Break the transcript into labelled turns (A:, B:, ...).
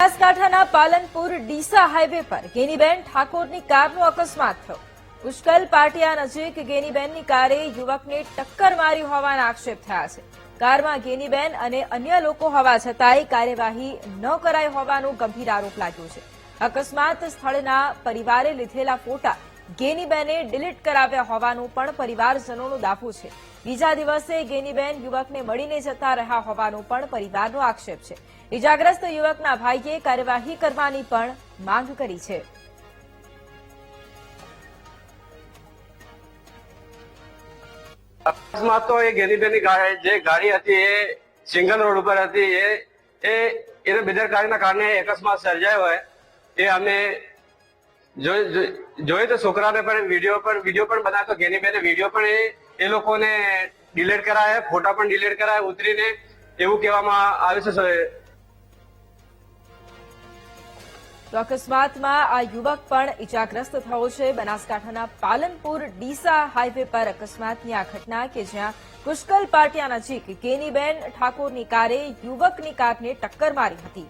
A: બનાસકાંઠાના પાલનપુર ડીસા હાઈવે પર ગેનીબેન ઠાકોરની કારનો અકસ્માત થયો। પુષ્કલ પાટિયા નજીક ગેનીબેનની કારે યુવકને ટક્કર મારી હોવાના આક્ષેપ થયા છે। કારમાં ગેનીબેન અને અન્ય લોકો હોવા છતાંય કાર્યવાહી ન કરાઈ હોવાનો ગંભીર આરોપ લાગ્યો છે। અકસ્માત સ્થળના પરિવારે લીધેલા ફોટા ગેનીબેને ડિલીટ કરાવ્યા હોવાનું પણ પરિવારજનોનો દાવો છે। બીજા દિવસે ગેનીબેન યુવકને મળીને જતા રહ્યા હોવાનો પણ પરિવારનો આક્ષેપ છે। ઇજાગ્રસ્ત યુવકના ભાઈએ કાર્યવાહી કરવાની પણ માંગ કરી છે।
B: અકસ્માત તો એ ગેનીબેનની જે ગાડી હતી એ સિંગલ રોડ ઉપર હતી એને બેદરકારીના કારણે અકસ્માત સર્જાયો હોય એ અમે જોઈ તો છોકરાને પણ વિડીયો પણ બનાવ્યો તો ગેનીબેને વિડીયો પણ એ લોકોને ડિલીટ કરાયા, ફોટા પણ ડિલીટ કરાયા ઉતરીને એવું કહેવામાં આવે છે।
A: તો અકસ્માતમાં આ યુવક પણ ઇજાગ્રસ્ત થયો છે। બનાસકાંઠાના પાલનપુર ડીસા હાઈવે પર અકસ્માતની આ ઘટના કે જ્યાં પુષ્કલ પાટિયા નજીક ગેનીબેન ઠાકોરની કારે યુવકની કારને ટક્કર મારી હતી।